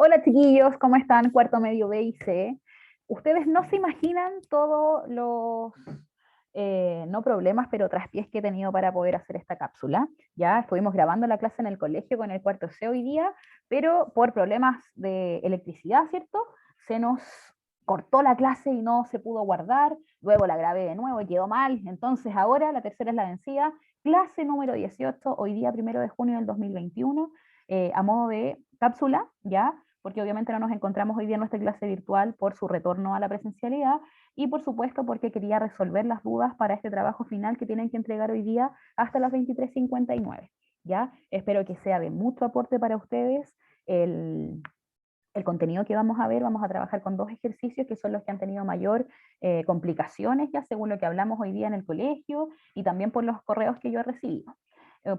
Hola chiquillos, ¿cómo están? Cuarto medio B y C. Ustedes no se imaginan todos los, no problemas, pero traspiés que he tenido para poder hacer esta cápsula. Ya estuvimos grabando la clase en el colegio con el cuarto C hoy día, pero por problemas de electricidad, ¿cierto? Se nos cortó la clase y no se pudo guardar. Luego la grabé de nuevo y quedó mal. Entonces ahora la tercera es la vencida. Clase número 18, hoy día 1 de junio del 2021, a modo de cápsula, ¿ya? Porque obviamente no nos encontramos hoy día en nuestra clase virtual por su retorno a la presencialidad y por supuesto porque quería resolver las dudas para este trabajo final que tienen que entregar hoy día hasta las 23:59. ¿Ya? Espero que sea de mucho aporte para ustedes el contenido que vamos a trabajar con dos ejercicios que son los que han tenido mayor complicaciones, ya según lo que hablamos hoy día en el colegio y también por los correos que yo he recibido.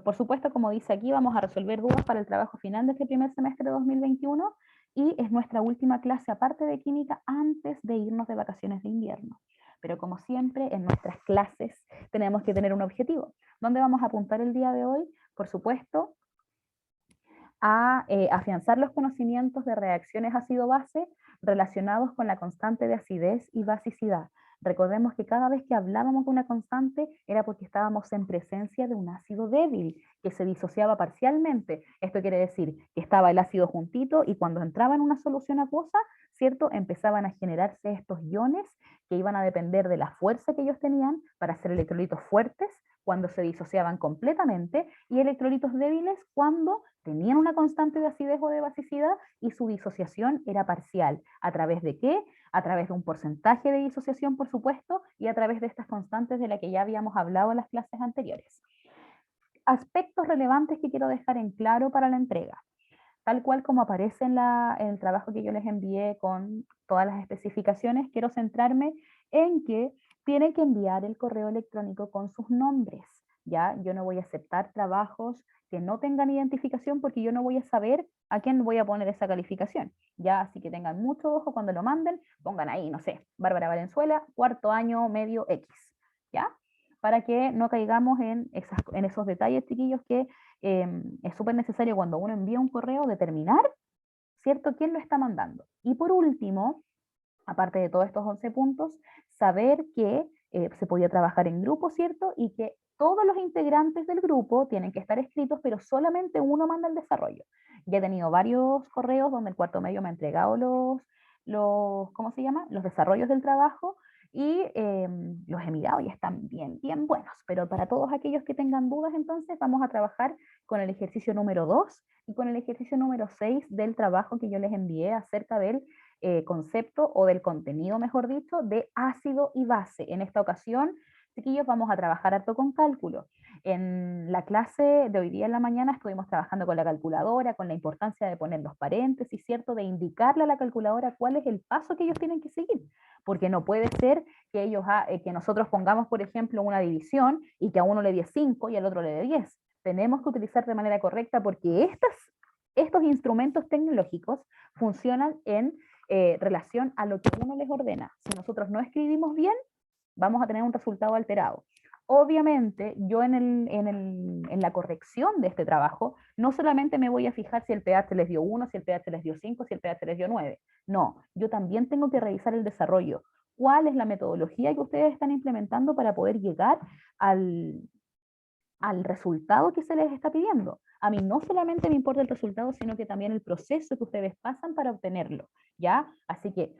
Por supuesto, como dice aquí, vamos a resolver dudas para el trabajo final de este primer semestre de 2021 y es nuestra última clase aparte de química antes de irnos de vacaciones de invierno. Pero como siempre, en nuestras clases tenemos que tener un objetivo. ¿Dónde vamos a apuntar el día de hoy? Por supuesto, a afianzar los conocimientos de reacciones ácido-base relacionados con la constante de acidez y basicidad. Recordemos que cada vez que hablábamos de una constante era porque estábamos en presencia de un ácido débil que se disociaba parcialmente. Esto quiere decir que estaba el ácido juntito y cuando entraba en una solución acuosa, ¿cierto? Empezaban a generarse estos iones que iban a depender de la fuerza que ellos tenían para ser electrolitos fuertes cuando se disociaban completamente y electrolitos débiles cuando tenían una constante de acidez o de basicidad y su disociación era parcial. ¿A través de qué? A través de un porcentaje de disociación, por supuesto, y a través de estas constantes de las que ya habíamos hablado en las clases anteriores. Aspectos relevantes que quiero dejar en claro para la entrega. Tal cual como aparece en el trabajo que yo les envié con todas las especificaciones, quiero centrarme en que tienen que enviar el correo electrónico con sus nombres. ¿Ya? Yo no voy a aceptar trabajos que no tengan identificación porque yo no voy a saber a quién voy a poner esa calificación. ¿Ya? Así que tengan mucho ojo cuando lo manden, pongan ahí, no sé, Bárbara Valenzuela, cuarto año medio X. ¿Ya? Para que no caigamos en esos detalles, chiquillos, que es súper necesario cuando uno envía un correo determinar, ¿cierto?, quién lo está mandando. Y por último, aparte de todos estos 11 puntos, saber que se podía trabajar en grupo, ¿cierto? Y que todos los integrantes del grupo tienen que estar escritos, pero solamente uno manda el desarrollo. Ya he tenido varios correos donde el cuarto medio me ha entregado ¿cómo se llama? Los desarrollos del trabajo y los he mirado y están bien, bien buenos. Pero para todos aquellos que tengan dudas, entonces vamos a trabajar con el ejercicio número 2 y con el ejercicio número 6 del trabajo que yo les envié acerca del concepto o del contenido, mejor dicho, de ácido y base. En esta ocasión, chiquillos, vamos a trabajar harto con cálculo. En la clase de hoy día en la mañana estuvimos trabajando con la calculadora, con la importancia de poner los paréntesis, ¿cierto? De indicarle a la calculadora cuál es el paso que ellos tienen que seguir. Porque no puede ser que nosotros pongamos, por ejemplo, una división y que a uno le dé 5 y al otro le dé 10. Tenemos que utilizar de manera correcta porque estos instrumentos tecnológicos funcionan en relación a lo que uno les ordena. Si nosotros no escribimos bien, vamos a tener un resultado alterado. Obviamente, yo en la corrección de este trabajo, no solamente me voy a fijar si el pH les dio 1, si el pH les dio 5, si el pH les dio 9. No, yo también tengo que revisar el desarrollo. ¿Cuál es la metodología que ustedes están implementando para poder llegar al, al resultado que se les está pidiendo? A mí no solamente me importa el resultado, sino que también el proceso que ustedes pasan para obtenerlo, ¿ya? Así que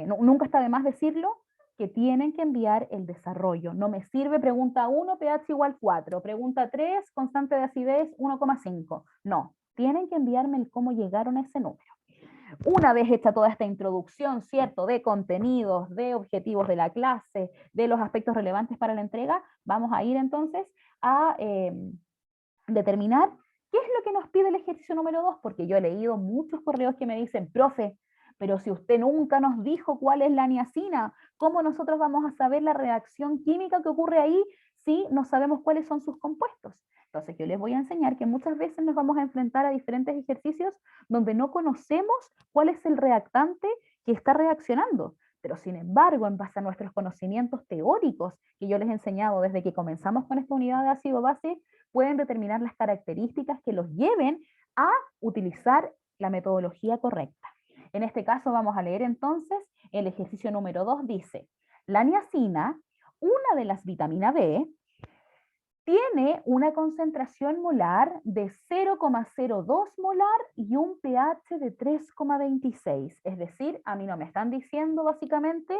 nunca está de más decirlo, que tienen que enviar el desarrollo. No me sirve pregunta 1, pH igual 4, pregunta 3, constante de acidez 1,5. No, tienen que enviarme el cómo llegaron a ese número. Una vez hecha toda esta introducción, ¿cierto?, de contenidos, de objetivos de la clase, de los aspectos relevantes para la entrega, vamos a ir entonces a determinar qué es lo que nos pide el ejercicio número 2, porque yo he leído muchos correos que me dicen, profe, pero si usted nunca nos dijo cuál es la niacina, ¿cómo nosotros vamos a saber la reacción química que ocurre ahí si no sabemos cuáles son sus compuestos? Entonces yo les voy a enseñar que muchas veces nos vamos a enfrentar a diferentes ejercicios donde no conocemos cuál es el reactante que está reaccionando. Pero sin embargo, en base a nuestros conocimientos teóricos que yo les he enseñado desde que comenzamos con esta unidad de ácido-base, pueden determinar las características que los lleven a utilizar la metodología correcta. En este caso vamos a leer entonces el ejercicio número 2, dice, la niacina, una de las vitaminas B, tiene una concentración molar de 0,02 molar y un pH de 3,26. Es decir, a mí no me están diciendo básicamente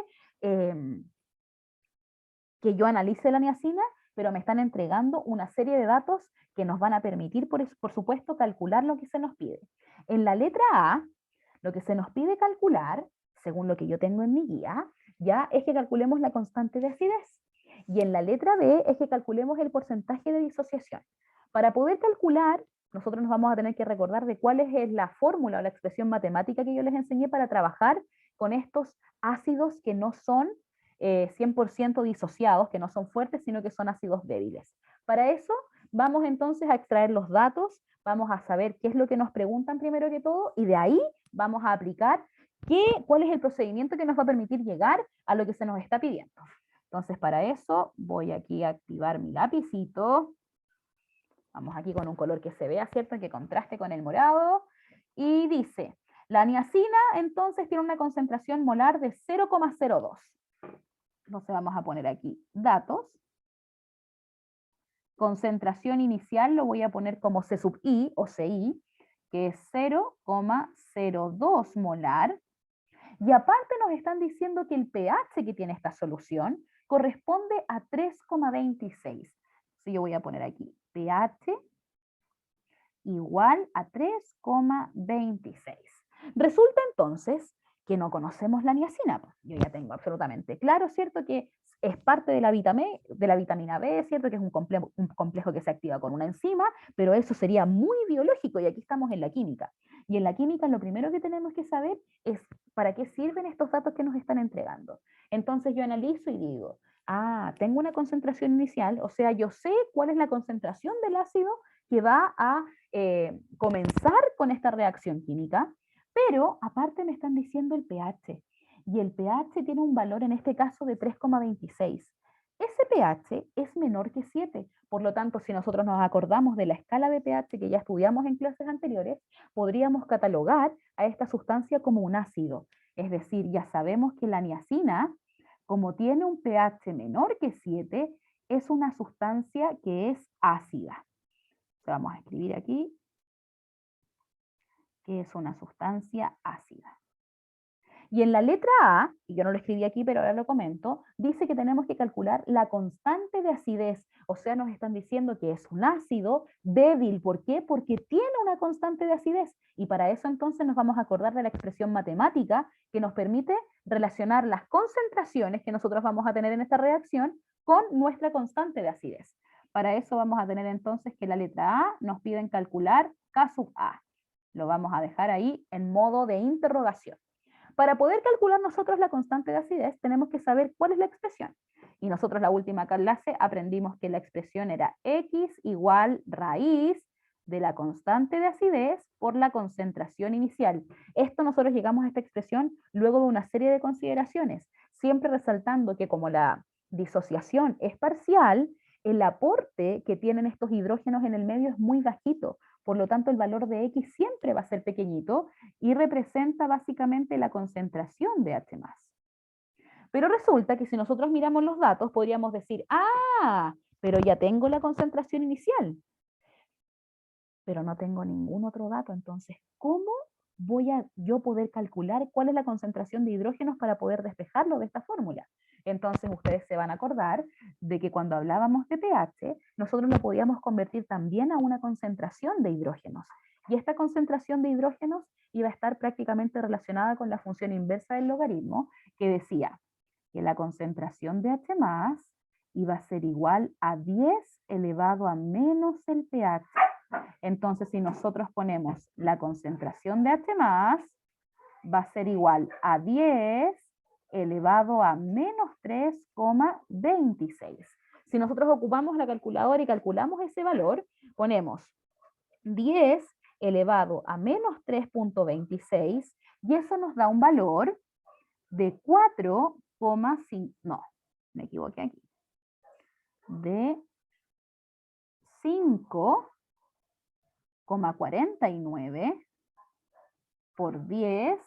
que yo analice la niacina, pero me están entregando una serie de datos que nos van a permitir, por supuesto, calcular lo que se nos pide. En la letra A, lo que se nos pide calcular, según lo que yo tengo en mi guía, ya es que calculemos la constante de acidez. Y en la letra B es que calculemos el porcentaje de disociación. Para poder calcular, nosotros nos vamos a tener que recordar de cuál es la fórmula o la expresión matemática que yo les enseñé para trabajar con estos ácidos que no son 100% disociados, que no son fuertes, sino que son ácidos débiles. Para eso vamos entonces a extraer los datos, vamos a saber qué es lo que nos preguntan primero que todo, y de ahí vamos a aplicar cuál es el procedimiento que nos va a permitir llegar a lo que se nos está pidiendo. Entonces, para eso voy aquí a activar mi lapicito. Vamos aquí con un color que se vea, ¿cierto? Que contraste con el morado. Y dice, la niacina entonces tiene una concentración molar de 0,02. Entonces vamos a poner aquí datos. Concentración inicial lo voy a poner como C sub I o CI, que es 0,02 molar. Y aparte nos están diciendo que el pH que tiene esta solución corresponde a 3,26. Si yo voy a poner aquí pH igual a 3,26. Resulta entonces que no conocemos la niacina. Yo ya tengo absolutamente claro, ¿cierto? Que es parte de la vitamina B, ¿cierto? Que es un complejo que se activa con una enzima, pero eso sería muy biológico y aquí estamos en la química. Y en la química lo primero que tenemos que saber es para qué sirven estos datos que nos están entregando. Entonces yo analizo y digo, tengo una concentración inicial, o sea, yo sé cuál es la concentración del ácido que va a comenzar con esta reacción química, pero aparte me están diciendo el pH, y el pH tiene un valor en este caso de 3,26. Ese pH es menor que 7, por lo tanto, si nosotros nos acordamos de la escala de pH que ya estudiamos en clases anteriores, podríamos catalogar a esta sustancia como un ácido. Es decir, ya sabemos que la niacina, como tiene un pH menor que 7, es una sustancia que es ácida. Vamos a escribir aquí que es una sustancia ácida. Y en la letra A, y yo no lo escribí aquí, pero ahora lo comento, dice que tenemos que calcular la constante de acidez. O sea, nos están diciendo que es un ácido débil. ¿Por qué? Porque tiene una constante de acidez. Y para eso entonces nos vamos a acordar de la expresión matemática que nos permite relacionar las concentraciones que nosotros vamos a tener en esta reacción con nuestra constante de acidez. Para eso vamos a tener entonces que la letra A nos piden calcular K sub A. Lo vamos a dejar ahí en modo de interrogación. Para poder calcular nosotros la constante de acidez, tenemos que saber cuál es la expresión. Y nosotros la última clase aprendimos que la expresión era X igual raíz de la constante de acidez por la concentración inicial. Esto nosotros llegamos a esta expresión luego de una serie de consideraciones, siempre resaltando que como la disociación es parcial, el aporte que tienen estos hidrógenos en el medio es muy bajito. Por lo tanto, el valor de X siempre va a ser pequeñito y representa básicamente la concentración de H+. Pero resulta que si nosotros miramos los datos, podríamos decir, pero ya tengo la concentración inicial, pero no tengo ningún otro dato. Entonces, ¿cómo voy a yo poder calcular cuál es la concentración de hidrógenos para poder despejarlo de esta fórmula? Entonces ustedes se van a acordar de que cuando hablábamos de pH, nosotros lo podíamos convertir también a una concentración de hidrógenos. Y esta concentración de hidrógenos iba a estar prácticamente relacionada con la función inversa del logaritmo, que decía que la concentración de H+ iba a ser igual a 10 elevado a menos el pH. Entonces, si nosotros ponemos la concentración de H+, va a ser igual a 10 elevado a menos 3,26. Si nosotros ocupamos la calculadora y calculamos ese valor, ponemos 10 elevado a menos 3,26 y eso nos da un valor de 4,5, no, me equivoqué aquí, de 5,49 por 10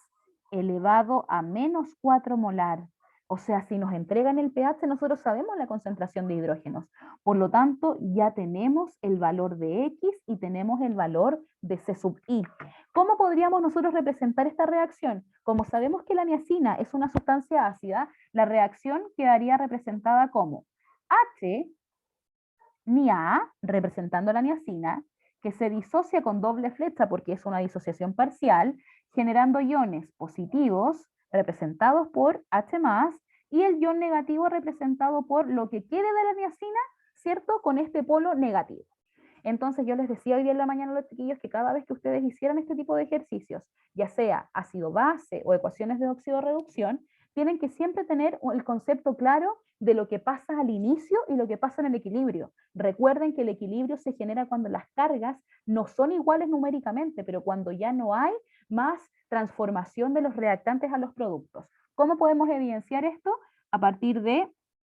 elevado a menos 4 molar. O sea, si nos entregan el pH, nosotros sabemos la concentración de hidrógenos. Por lo tanto, ya tenemos el valor de X y tenemos el valor de C sub I. ¿Cómo podríamos nosotros representar esta reacción? Como sabemos que la niacina es una sustancia ácida, la reacción quedaría representada como H, Nia, representando la niacina, que se disocia con doble flecha porque es una disociación parcial, generando iones positivos representados por H+, y el ion negativo representado por lo que quede de la niacina, ¿cierto? Con este polo negativo. Entonces yo les decía hoy día en la mañana a los chiquillos que cada vez que ustedes hicieran este tipo de ejercicios, ya sea ácido-base o ecuaciones de óxido-reducción, tienen que siempre tener el concepto claro de lo que pasa al inicio y lo que pasa en el equilibrio. Recuerden que el equilibrio se genera cuando las cargas no son iguales numéricamente, pero cuando ya no hay más transformación de los reactantes a los productos. ¿Cómo podemos evidenciar esto? A partir de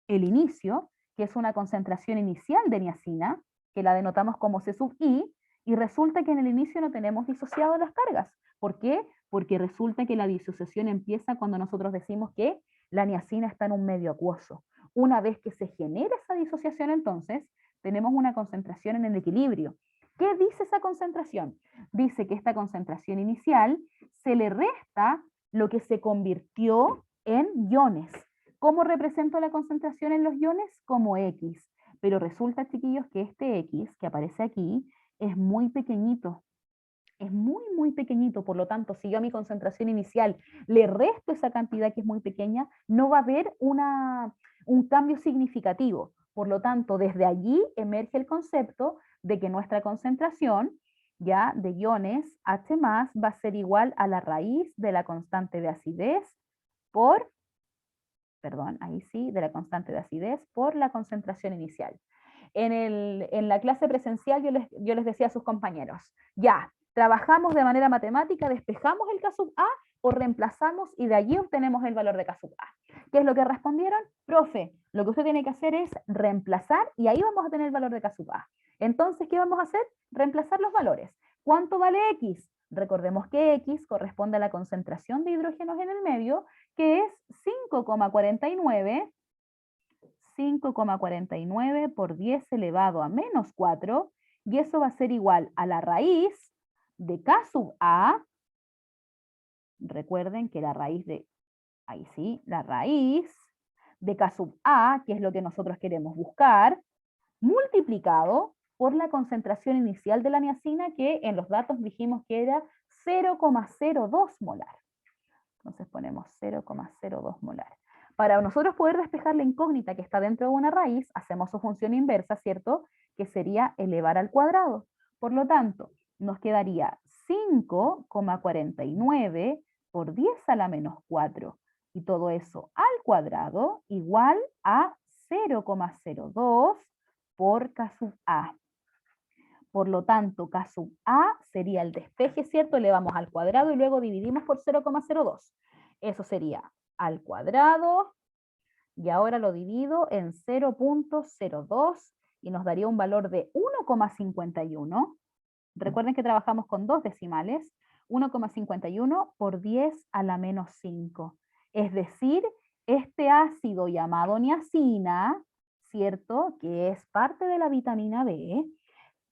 el inicio, que es una concentración inicial de niacina, que la denotamos como C sub I, y resulta que en el inicio no tenemos disociado las cargas. ¿Por qué? Porque resulta que la disociación empieza cuando nosotros decimos que la niacina está en un medio acuoso. Una vez que se genera esa disociación, entonces, tenemos una concentración en el equilibrio. ¿Qué dice esa concentración? Dice que esta concentración inicial se le resta lo que se convirtió en iones. ¿Cómo represento la concentración en los iones? Como X. Pero resulta, chiquillos, que este X que aparece aquí es muy pequeñito. Es muy, muy pequeñito. Por lo tanto, si yo a mi concentración inicial le resto esa cantidad que es muy pequeña, no va a haber un cambio significativo. Por lo tanto, desde allí emerge el concepto de que nuestra concentración ya de iones H+ va a ser igual a la raíz de la constante de acidez por ahí sí, de la constante de acidez por la concentración inicial. En la clase presencial yo les decía a sus compañeros, ya, trabajamos de manera matemática, despejamos el K sub A o reemplazamos y de allí obtenemos el valor de K sub A. ¿Qué es lo que respondieron? Profe, lo que usted tiene que hacer es reemplazar y ahí vamos a tener el valor de K sub A. Entonces, ¿qué vamos a hacer? Reemplazar los valores. ¿Cuánto vale X? Recordemos que X corresponde a la concentración de hidrógenos en el medio, que es 5,49 por 10 elevado a menos 4, y eso va a ser igual a la raíz de K sub A. Recuerden que la raíz de, ahí sí, la raíz de K sub A, que es lo que nosotros queremos buscar, multiplicado por la concentración inicial de la niacina, que en los datos dijimos que era 0,02 molar. Entonces ponemos 0,02 molar. Para nosotros poder despejar la incógnita que está dentro de una raíz, hacemos su función inversa, ¿cierto? Que sería elevar al cuadrado. Por lo tanto, nos quedaría 5,49 por 10 a la menos 4. Y todo eso al cuadrado igual a 0,02 por K sub A. Por lo tanto, K sub A sería el despeje, ¿cierto? Elevamos al cuadrado y luego dividimos por 0,02. Eso sería al cuadrado, y ahora lo divido en 0,02 y nos daría un valor de 1,51. Recuerden que trabajamos con dos decimales. 1,51 por 10 a la menos 5. Es decir, este ácido llamado niacina, ¿cierto? Que es parte de la vitamina B,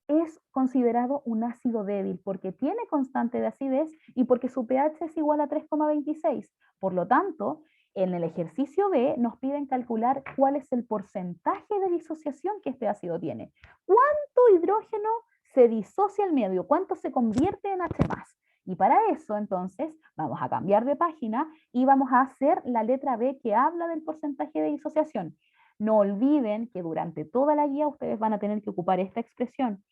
es considerado un ácido débil porque tiene constante de acidez y porque su pH es igual a 3,26. Por lo tanto, en el ejercicio B nos piden calcular cuál es el porcentaje de disociación que este ácido tiene. ¿Cuánto hidrógeno se disocia al medio? ¿Cuánto se convierte en H+? Y para eso, entonces, vamos a cambiar de página y vamos a hacer la letra B que habla del porcentaje de disociación. No olviden que durante toda la guía ustedes van a tener que ocupar esta expresión.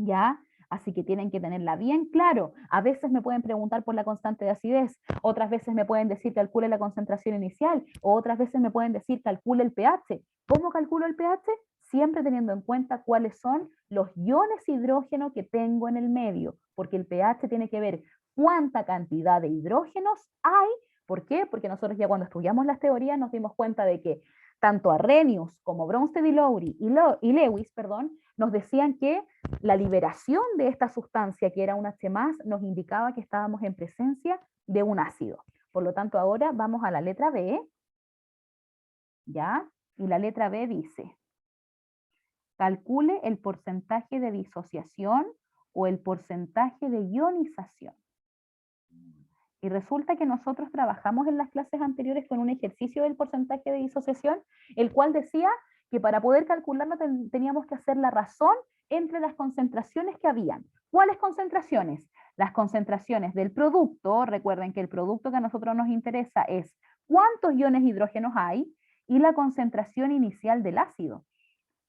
¿Ya? Así que tienen que tenerla bien claro. A veces me pueden preguntar por la constante de acidez, otras veces me pueden decir calcule la concentración inicial, o otras veces me pueden decir calcule el pH. ¿Cómo calculo el pH? Siempre teniendo en cuenta cuáles son los iones hidrógeno que tengo en el medio, porque el pH tiene que ver cuánta cantidad de hidrógenos hay. ¿Por qué? Porque nosotros ya cuando estudiamos las teorías nos dimos cuenta de que Tanto Arrhenius como Bronsted y Lewis, nos decían que la liberación de esta sustancia, que era un H+, nos indicaba que estábamos en presencia de un ácido. Por lo tanto, ahora vamos a la letra B, ¿ya? Y la letra B dice, calcule el porcentaje de disociación o el porcentaje de ionización. Y resulta que nosotros trabajamos en las clases anteriores con un ejercicio del porcentaje de disociación, el cual decía que para poder calcularlo teníamos que hacer la razón entre las concentraciones que habían. ¿Cuáles concentraciones? Las concentraciones del producto, recuerden que el producto que a nosotros nos interesa es cuántos iones hidrógenos hay, y la concentración inicial del ácido,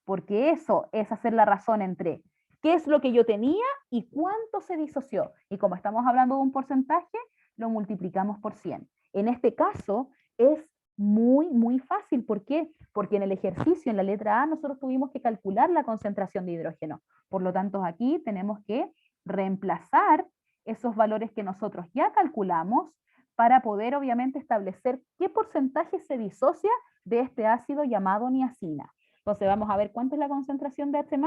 porque eso es hacer la razón entre qué es lo que yo tenía y cuánto se disoció. Y como estamos hablando de un porcentaje, lo multiplicamos por 100. En este caso es muy fácil. ¿Por qué? Porque en el ejercicio, en la letra A, nosotros tuvimos que calcular la concentración de hidrógeno. Por lo tanto, aquí tenemos que reemplazar esos valores que nosotros ya calculamos para poder, obviamente, establecer qué porcentaje se disocia de este ácido llamado niacina. Entonces vamos a ver cuánto es la concentración de H+.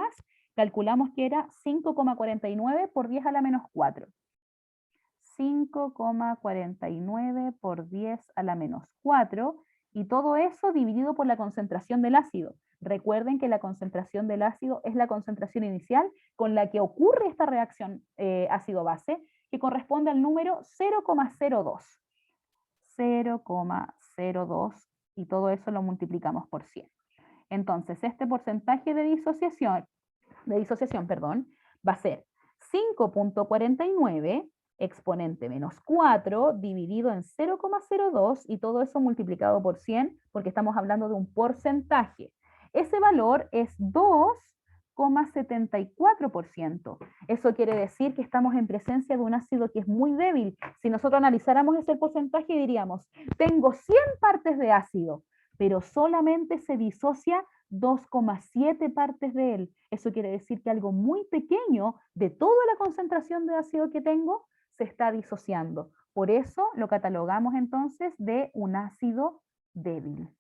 Calculamos que era 5,49 por 10 a la menos 4. 5,49 por 10 a la menos 4, y todo eso dividido por la concentración del ácido. Recuerden que la concentración del ácido es la concentración inicial con la que ocurre esta reacción ácido-base, que corresponde al número 0,02. 0,02, y todo eso lo multiplicamos por 100. Entonces, este porcentaje de disociación, va a ser 5,49 exponente menos 4 dividido en 0,02, y todo eso multiplicado por 100, porque estamos hablando de un porcentaje. Ese valor es 2,74%. Eso quiere decir que estamos en presencia de un ácido que es muy débil. Si nosotros analizáramos ese porcentaje, diríamos, tengo 100 partes de ácido, pero solamente se disocia 2,7 partes de él. Eso quiere decir que algo muy pequeño de toda la concentración de ácido que tengo se está disociando. Por eso lo catalogamos entonces de un ácido débil.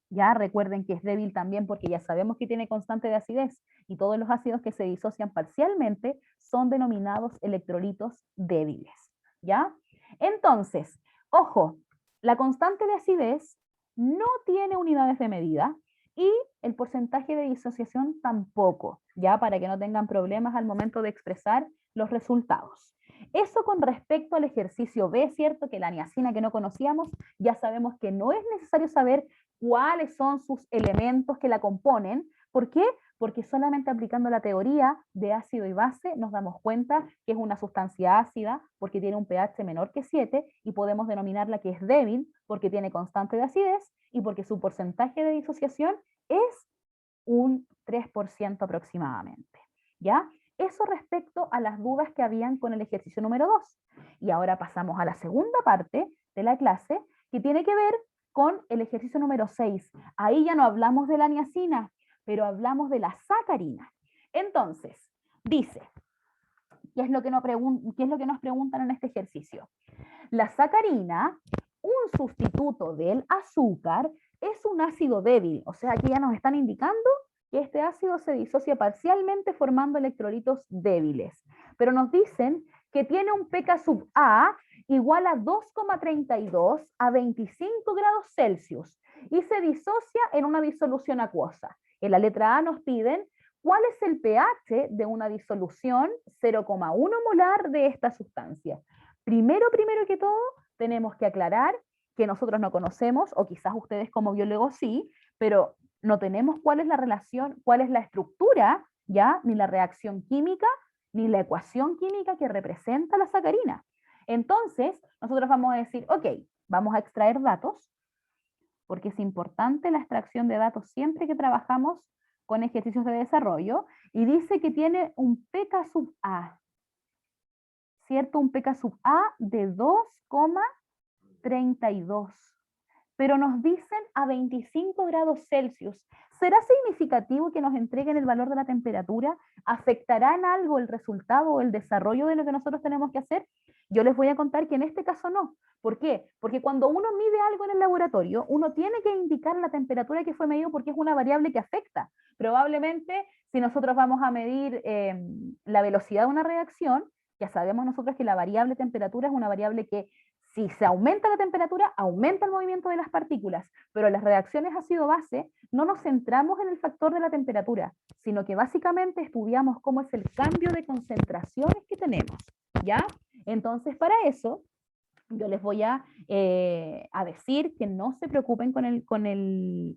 Ya recuerden que es débil también porque ya sabemos que tiene constante de acidez, y todos los ácidos que se disocian parcialmente son denominados electrolitos débiles. ¿Ya? Entonces, ojo, la constante de acidez no tiene unidades de medida y el porcentaje de disociación tampoco, ya, para que no tengan problemas al momento de expresar los resultados. Eso con respecto al ejercicio B, ¿cierto? Que la niacina que no conocíamos, ya sabemos que no es necesario saber cuáles son sus elementos que la componen. ¿Por qué? Porque solamente aplicando la teoría de ácido y base nos damos cuenta que es una sustancia ácida porque tiene un pH menor que 7, y podemos denominarla que es débil porque tiene constante de acidez y porque su porcentaje de disociación es un 3% aproximadamente. ¿Ya? Eso respecto a las dudas que habían con el ejercicio número 2. Y ahora pasamos a la segunda parte de la clase, que tiene que ver con el ejercicio número 6. Ahí ya no hablamos de la niacina, pero hablamos de la sacarina. Entonces, dice, ¿qué es lo que nos preguntan en este ejercicio? La sacarina, un sustituto del azúcar, es un ácido débil. O sea, aquí ya nos están indicando que este ácido se disocia parcialmente formando electrolitos débiles. Pero nos dicen que tiene un pK sub A igual a 2,32 a 25 grados Celsius y se disocia en una disolución acuosa. En la letra A nos piden cuál es el pH de una disolución 0,1 molar de esta sustancia. Primero que todo, tenemos que aclarar que nosotros no conocemos, o quizás ustedes como biólogos sí, pero no tenemos cuál es la relación, cuál es la estructura, ¿ya? Ni la reacción química, ni la ecuación química que representa la sacarina. Entonces, nosotros vamos a decir, ok, vamos a extraer datos, porque es importante la extracción de datos siempre que trabajamos con ejercicios de desarrollo, y dice que tiene un pK sub A, ¿cierto? Un pK sub A de 2,32. pero nos dicen a 25 grados Celsius. ¿Será significativo que nos entreguen el valor de la temperatura? ¿Afectará en algo el resultado o el desarrollo de lo que nosotros tenemos que hacer? Yo les voy a contar que en este caso no. ¿Por qué? Porque cuando uno mide algo en el laboratorio, uno tiene que indicar la temperatura que fue medido porque es una variable que afecta. Probablemente, si nosotros vamos a medir la velocidad de una reacción, ya sabemos nosotros que la variable temperatura es una variable que si se aumenta la temperatura, aumenta el movimiento de las partículas, pero en las reacciones ácido-base no nos centramos en el factor de la temperatura, sino que básicamente estudiamos cómo es el cambio de concentraciones que tenemos, ¿ya? Entonces, para eso, yo les voy a decir que no se preocupen con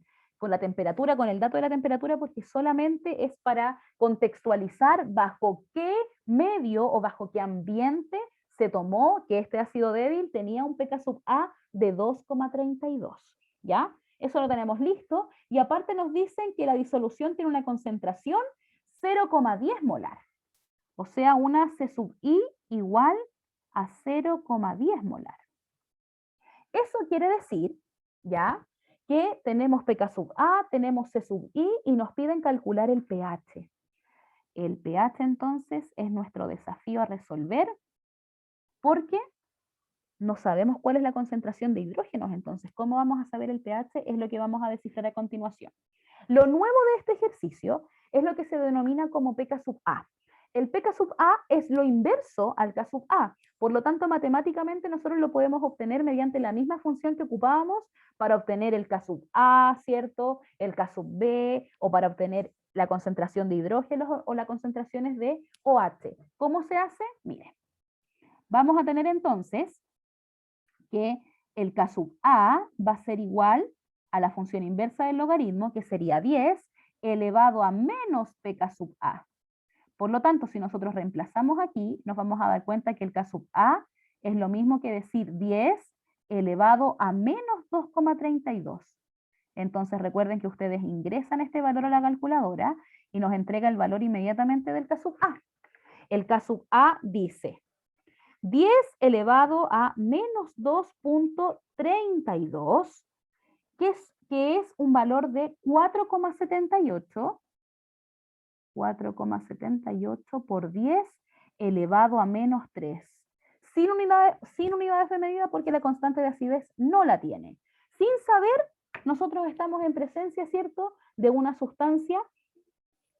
la temperatura, con el dato de la temperatura, porque solamente es para contextualizar bajo qué medio o bajo qué ambiente se tomó que este ácido débil tenía un pK sub A de 2,32, ¿ya? Eso lo tenemos listo, y aparte nos dicen que la disolución tiene una concentración 0,10 molar, o sea, una C sub I igual a 0,10 molar. Eso quiere decir, ¿ya?, que tenemos pK sub A, tenemos C sub I y nos piden calcular el pH. El pH entonces es nuestro desafío a resolver porque no sabemos cuál es la concentración de hidrógenos. Entonces, ¿cómo vamos a saber el pH? Es lo que vamos a descifrar a continuación. Lo nuevo de este ejercicio es lo que se denomina como pK sub A. El pK sub A es lo inverso al K sub A. Por lo tanto, matemáticamente nosotros lo podemos obtener mediante la misma función que ocupábamos para obtener el K sub A, ¿cierto? El K sub B, o para obtener la concentración de hidrógenos o las concentraciones de OH. ¿Cómo se hace? Miren. Vamos a tener entonces que el K sub A va a ser igual a la función inversa del logaritmo, que sería 10 elevado a menos pK sub A. Por lo tanto, si nosotros reemplazamos aquí, nos vamos a dar cuenta que el K sub A es lo mismo que decir 10 elevado a menos 2,32. Entonces recuerden que ustedes ingresan este valor a la calculadora y nos entrega el valor inmediatamente del K sub A. El K sub A dice 10 elevado a menos 2,32, que es un valor de 4,78. 4,78 por 10 elevado a menos 3. Sin unidades de medida porque la constante de acidez no la tiene. Sin saber, nosotros estamos en presencia, ¿cierto?, de una sustancia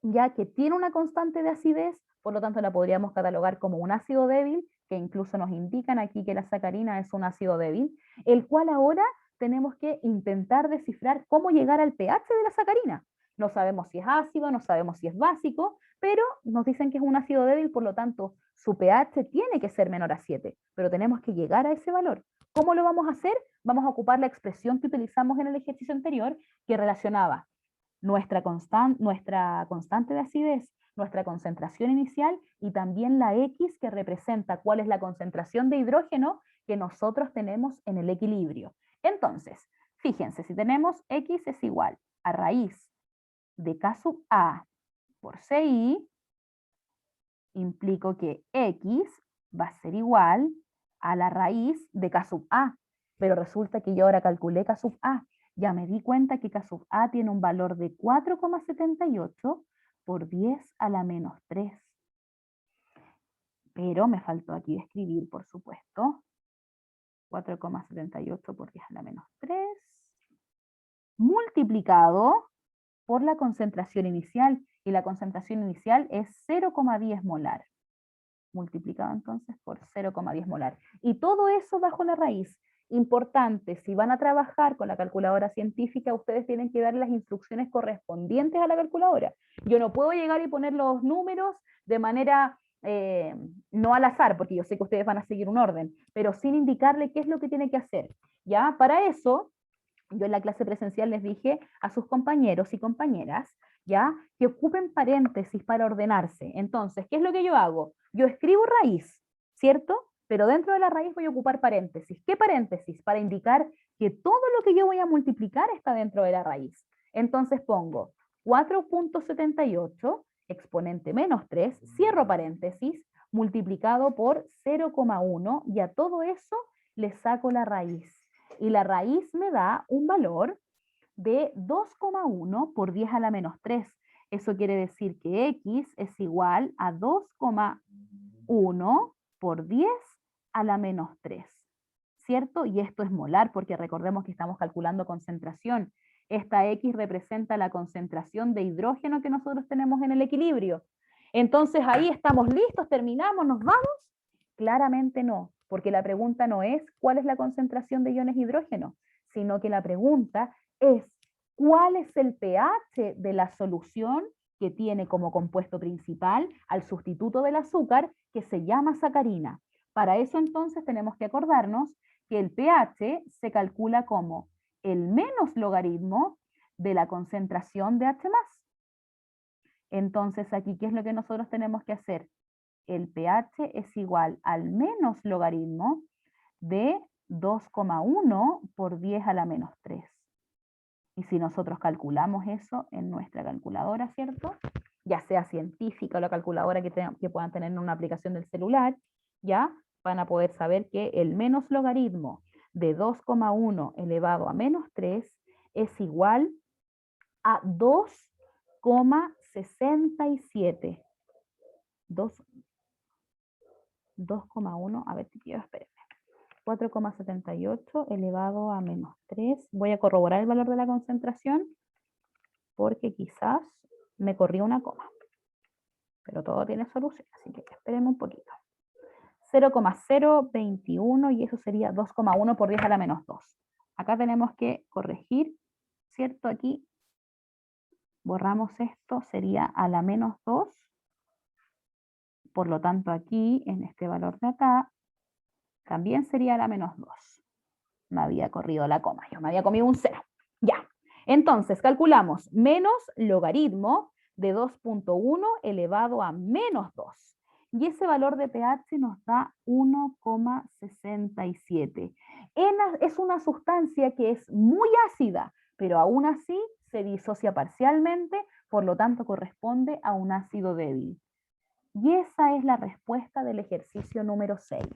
ya que tiene una constante de acidez, por lo tanto la podríamos catalogar como un ácido débil, que incluso nos indican aquí que la sacarina es un ácido débil, el cual ahora tenemos que intentar descifrar cómo llegar al pH de la sacarina. No sabemos si es ácido, no sabemos si es básico, pero nos dicen que es un ácido débil, por lo tanto su pH tiene que ser menor a 7, pero tenemos que llegar a ese valor. ¿Cómo lo vamos a hacer? Vamos a ocupar la expresión que utilizamos en el ejercicio anterior, que relacionaba nuestra constante de acidez, nuestra concentración inicial y también la X, que representa cuál es la concentración de hidrógeno que nosotros tenemos en el equilibrio. Entonces, fíjense, si tenemos X es igual a raíz de K sub A por CI, implico que X va a ser igual a la raíz de K sub A, pero resulta que yo ahora calculé K sub A. Ya me di cuenta que K sub A tiene un valor de 4,78 por 10 a la menos 3. Pero me faltó aquí escribir, por supuesto. 4,78 por 10 a la menos 3. Multiplicado por la concentración inicial. Y la concentración inicial es 0,10 molar. Multiplicado entonces por 0,10 molar. Y todo eso bajo la raíz. Importante, si van a trabajar con la calculadora científica, ustedes tienen que darle las instrucciones correspondientes a la calculadora. Yo no puedo llegar y poner los números de manera no al azar, porque yo sé que ustedes van a seguir un orden, pero sin indicarle qué es lo que tiene que hacer. ¿Ya? Para eso, yo en la clase presencial les dije a sus compañeros y compañeras, ¿ya?, que ocupen paréntesis para ordenarse. Entonces, ¿qué es lo que yo hago? Yo escribo raíz, ¿cierto? Pero dentro de la raíz voy a ocupar paréntesis. ¿Qué paréntesis? Para indicar que todo lo que yo voy a multiplicar está dentro de la raíz. Entonces pongo 4,78 exponente menos 3, cierro paréntesis, multiplicado por 0,1, y a todo eso le saco la raíz. Y la raíz me da un valor de 2,1 por 10 a la menos 3. Eso quiere decir que x es igual a 2,1 por 10 a la menos 3, ¿cierto? Y esto es molar porque recordemos que estamos calculando concentración. Esta x representa la concentración de hidrógeno que nosotros tenemos en el equilibrio. Entonces ahí estamos listos, terminamos, ¿nos vamos? Claramente no, porque la pregunta no es cuál es la concentración de iones hidrógeno, sino que la pregunta es cuál es el pH de la solución que tiene como compuesto principal al sustituto del azúcar que se llama sacarina. Para eso entonces tenemos que acordarnos que el pH se calcula como el menos logaritmo de la concentración de H+. Entonces aquí, ¿qué es lo que nosotros tenemos que hacer? El pH es igual al menos logaritmo de 2,1 por 10 a la menos 3. Y si nosotros calculamos eso en nuestra calculadora, ¿cierto? Ya sea científica o la calculadora que puedan tener en una aplicación del celular, ya van a poder saber que el menos logaritmo de 2,1 elevado a menos 3 es igual a 2,67. 2,1, a ver, chiquillos, espérenme. 4,78 elevado a menos 3. Voy a corroborar el valor de la concentración porque quizás me corrí una coma. Pero todo tiene solución, así que esperemos un poquito. 0,021 y eso sería 2,1 por 10 a la menos 2. Acá tenemos que corregir, ¿cierto? Aquí borramos esto, sería a la menos 2. Por lo tanto, aquí, en este valor de acá, también sería a la menos 2. Me había corrido la coma, yo me había comido un 0. Ya. Entonces, calculamos menos logaritmo de 2,1 elevado a menos 2. Y ese valor de pH nos da 1,67. Es una sustancia que es muy ácida, pero aún así se disocia parcialmente, por lo tanto corresponde a un ácido débil. Y esa es la respuesta del ejercicio número 6.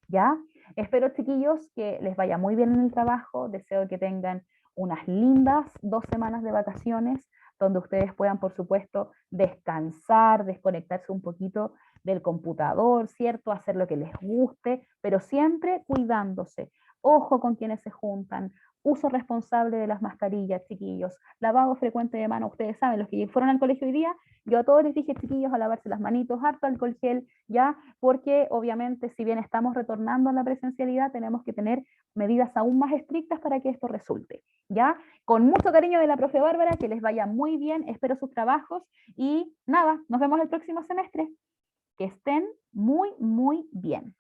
¿Ya? Espero, chiquillos, que les vaya muy bien en el trabajo. Deseo que tengan unas lindas 2 semanas de vacaciones, donde ustedes puedan, por supuesto, descansar, desconectarse un poquito del computador, ¿cierto? Hacer lo que les guste, pero siempre cuidándose. Ojo con quienes se juntan, uso responsable de las mascarillas, chiquillos, lavado frecuente de manos. Ustedes saben, los que fueron al colegio hoy día, yo a todos les dije, chiquillos, a lavarse las manitos, harto alcohol gel, ya, porque obviamente si bien estamos retornando a la presencialidad, tenemos que tener medidas aún más estrictas para que esto resulte, ya. Con mucho cariño de la profe Bárbara, que les vaya muy bien, espero sus trabajos y nada, nos vemos el próximo semestre. Que estén muy, muy bien.